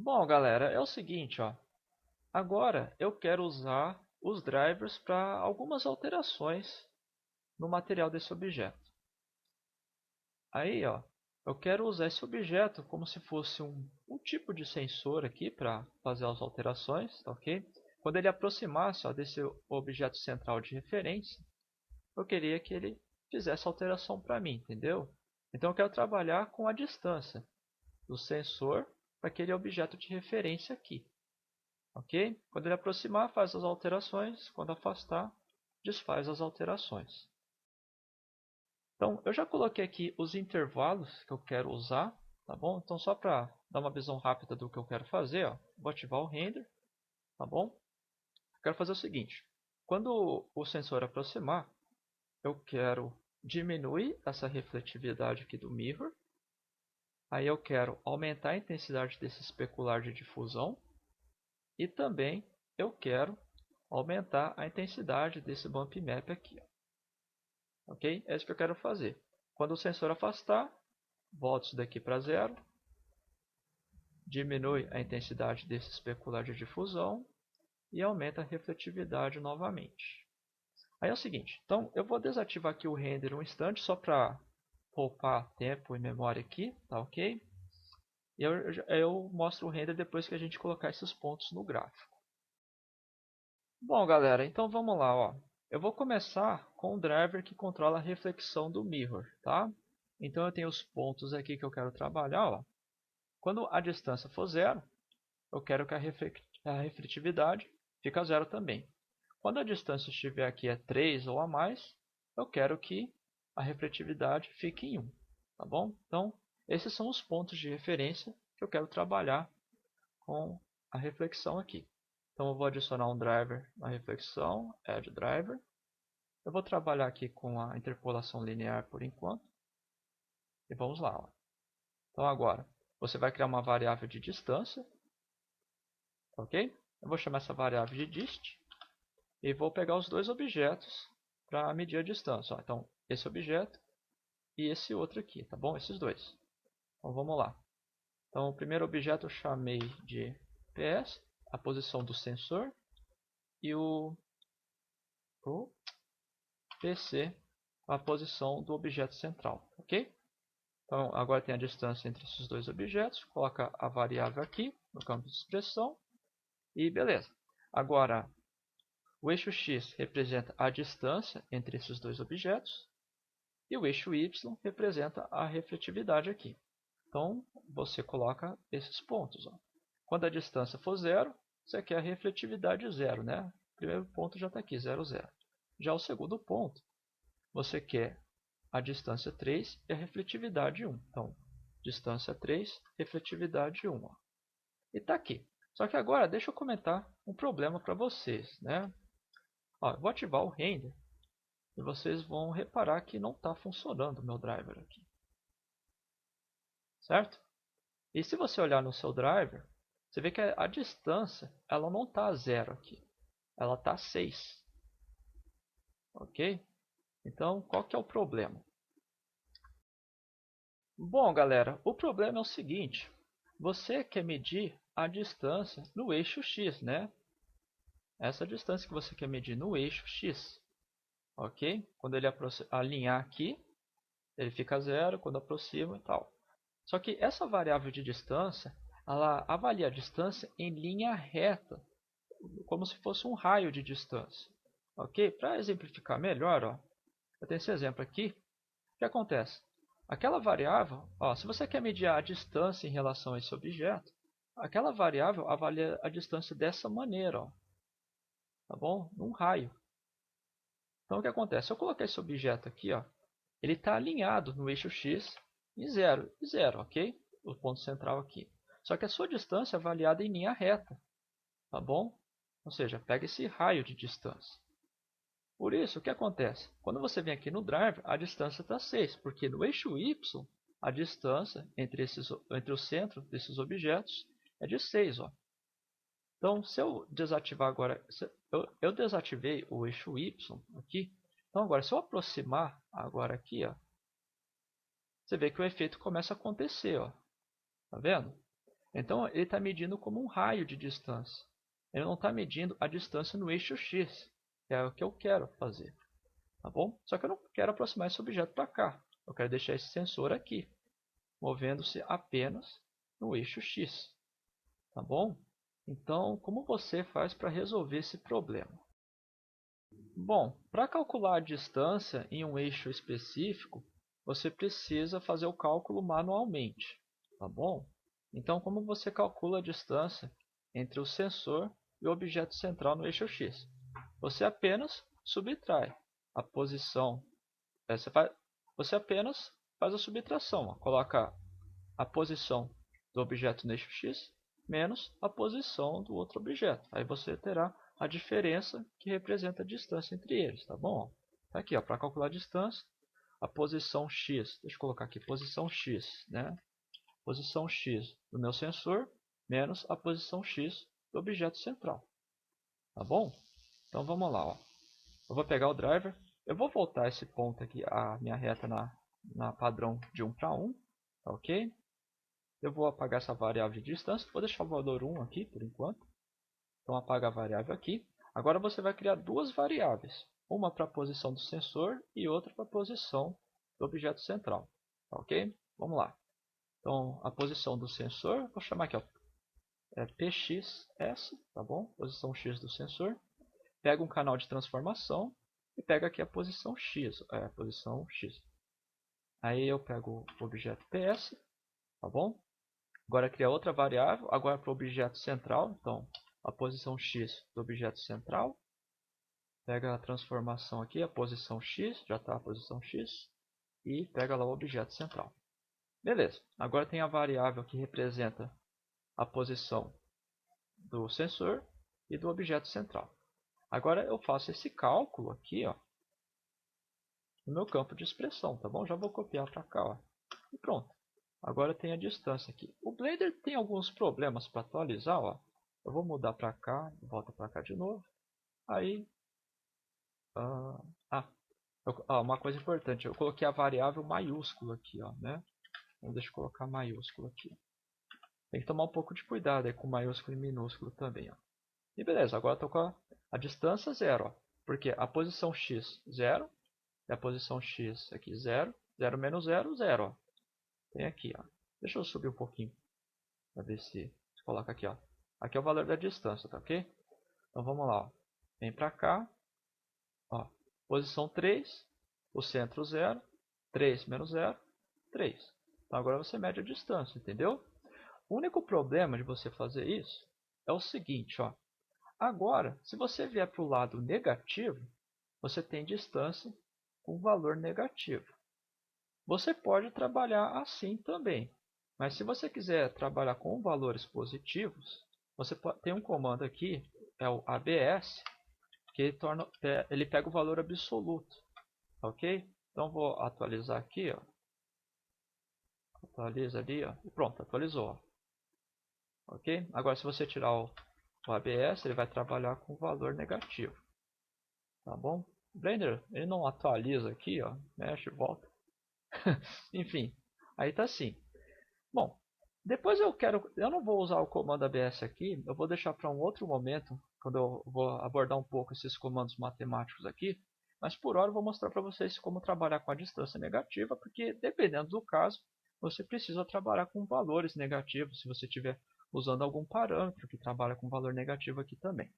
Bom, galera, é o seguinte, ó. Agora eu quero usar os drivers para algumas alterações no material desse objeto. Aí, ó, eu quero usar esse objeto como se fosse um tipo de sensor aqui para fazer as alterações, tá ok? Quando ele aproximasse, ó, desse objeto central de referência, eu queria que ele fizesse a alteração para mim, entendeu? Então eu quero trabalhar com a distância do sensor para aquele objeto de referência aqui. Ok? Quando ele aproximar, faz as alterações. Quando afastar, desfaz as alterações. Então, eu já coloquei aqui os intervalos que eu quero usar. Tá bom? Então, só para dar uma visão rápida do que eu quero fazer, ó, vou ativar o render. Tá bom? Eu quero fazer o seguinte. Quando o sensor aproximar, eu quero diminuir essa refletividade aqui do mirror. Aí eu quero aumentar a intensidade desse especular de difusão. E também eu quero aumentar a intensidade desse bump map aqui. Ó. Ok? É isso que eu quero fazer. Quando o sensor afastar, volta isso daqui para zero. Diminui a intensidade desse especular de difusão. E aumenta a refletividade novamente. Aí é o seguinte. Então eu vou desativar aqui o render um instante só para poupar tempo e memória aqui. Tá ok? E eu mostro o render depois que a gente colocar esses pontos no gráfico. Bom, galera, então vamos lá, ó. Eu vou começar com o driver que controla a reflexão do mirror, tá? Então eu tenho os pontos aqui que eu quero trabalhar, ó. Quando a distância for zero, eu quero que a refletividade fique zero também. Quando a distância estiver aqui é 3 ou a mais, eu quero que a refletividade fique em 1, tá bom? Então, esses são os pontos de referência que eu quero trabalhar com a reflexão aqui. Então eu vou adicionar um driver na reflexão, add driver. Eu vou trabalhar aqui com a interpolação linear por enquanto. E vamos lá. Ó. Então agora, você vai criar uma variável de distância. Ok? Eu vou chamar essa variável de dist. E vou pegar os dois objetos para medir a distância. Ó. Então, esse objeto e esse outro aqui, tá bom? Esses dois. Então vamos lá. Então o primeiro objeto eu chamei de PS, a posição do sensor. E o PC, a posição do objeto central, ok? Então, agora tem a distância entre esses dois objetos, coloca a variável aqui no campo de expressão e beleza. Agora, o eixo x representa a distância entre esses dois objetos e o eixo y representa a refletividade aqui. Então, você coloca esses pontos. Ó. Quando a distância for zero, você quer a refletividade zero, né? O primeiro ponto já está aqui, 0, 0. Já o segundo ponto, você quer a distância 3 e a refletividade 1. Então, distância 3, refletividade 1. Ó. E está aqui. Só que agora, deixa eu comentar um problema para vocês. Né? Ó, eu vou ativar o render e vocês vão reparar que não está funcionando o meu driver aqui. Certo? E se você olhar no seu driver, você vê que a distância ela não está a 0 aqui. Ela está a 6. Ok? Então, qual que é o problema? Bom, galera, o problema é o seguinte. Você quer medir a distância no eixo x, né? Essa distância que você quer medir no eixo x. Ok? Quando ele alinhar aqui, ele fica zero, quando aproxima e tal. Só que essa variável de distância, ela avalia a distância em linha reta, como se fosse um raio de distância. Ok? Para exemplificar melhor, ó, eu tenho esse exemplo aqui. O que acontece? Aquela variável, ó, se você quer medir a distância em relação a esse objeto, aquela variável avalia a distância dessa maneira, ó, tá bom? Num raio. Então o que acontece? Se eu colocar esse objeto aqui, ó, ele está alinhado no eixo x em 0, ok? O ponto central aqui. Só que a sua distância é avaliada em linha reta, tá bom? Ou seja, pega esse raio de distância. Por isso, o que acontece? Quando você vem aqui no driver, a distância está 6, porque no eixo y, a distância entre o centro desses objetos é de 6. Ó. Então, se eu desativar agora, eu desativei o eixo y aqui. Então, agora, se eu aproximar agora aqui, ó, você vê que o efeito começa a acontecer. Ó. Tá vendo? Então ele está medindo como um raio de distância. Ele não está medindo a distância no eixo x, que é o que eu quero fazer. Tá bom? Só que eu não quero aproximar esse objeto para cá. Eu quero deixar esse sensor aqui, movendo-se apenas no eixo x. Tá bom? Então, como você faz para resolver esse problema? Bom, para calcular a distância em um eixo específico, você precisa fazer o cálculo manualmente. Tá bom? Então, como você calcula a distância entre o sensor e o objeto central no eixo x? Você apenas subtrai a posição. Você apenas faz a subtração. Coloca a posição do objeto no eixo x menos a posição do outro objeto. Aí você terá a diferença que representa a distância entre eles, tá bom? Tá aqui, para calcular a distância, a posição x, deixa eu colocar aqui, posição x, né? Posição x do meu sensor menos a posição x do objeto central, tá bom? Então vamos lá, ó. Eu vou pegar o driver, eu vou voltar esse ponto aqui, a minha reta na padrão de 1 para 1, tá ok? Eu vou apagar essa variável de distância, vou deixar o valor 1 aqui por enquanto. Então apaga a variável aqui. Agora você vai criar duas variáveis, uma para a posição do sensor e outra para a posição do objeto central. Tá ok? Vamos lá. Então a posição do sensor, vou chamar aqui, ó, pxs, tá bom? Posição x do sensor. Pega um canal de transformação e pega aqui a posição x, posição x. Aí eu pego o objeto ps, tá bom? Agora cria outra variável, agora para o objeto central, então a posição x do objeto central. Pega a transformação aqui, a posição x, já está a posição x, e pega lá o objeto central. Beleza, agora tem a variável que representa a posição do sensor e do objeto central. Agora eu faço esse cálculo aqui, ó, no meu campo de expressão, tá bom? Já vou copiar para cá, ó, e pronto. Agora tem a distância aqui. O Blender tem alguns problemas para atualizar, ó. Eu vou mudar para cá, volta para cá de novo. Aí, uma coisa importante, eu coloquei a variável maiúscula aqui, ó, né? Então, deixa eu colocar maiúsculo aqui. Tem que tomar um pouco de cuidado aí com maiúsculo e minúsculo também, ó. E beleza, agora estou com a distância 0, ó, porque a posição x 0 e a posição x aqui 0, 0 menos 0, 0, ó. Tem aqui, ó. Deixa eu subir um pouquinho para ver se coloca aqui, ó. Aqui é o valor da distância, tá ok? Então vamos lá, ó. Vem para cá, ó. Posição 3, o centro 0, 3 menos 0, 3. Então agora você mede a distância, entendeu? O único problema de você fazer isso é o seguinte, ó. Agora, se você vier para o lado negativo, você tem distância com valor negativo. Você pode trabalhar assim também, mas se você quiser trabalhar com valores positivos, você tem um comando aqui, é o ABS, que ele pega o valor absoluto, ok? Então vou atualizar aqui, ó. Atualiza ali, ó, e pronto, atualizou. Ó. Ok? Agora se você tirar o ABS, ele vai trabalhar com valor negativo, tá bom? O Blender, ele não atualiza aqui, ó, mexe e volta. Enfim, aí tá assim. Bom, depois eu não vou usar o comando ABS aqui, eu vou deixar para um outro momento, quando eu vou abordar um pouco esses comandos matemáticos aqui, mas por hora eu vou mostrar para vocês como trabalhar com a distância negativa, porque dependendo do caso, você precisa trabalhar com valores negativos, se você estiver usando algum parâmetro que trabalha com valor negativo aqui também.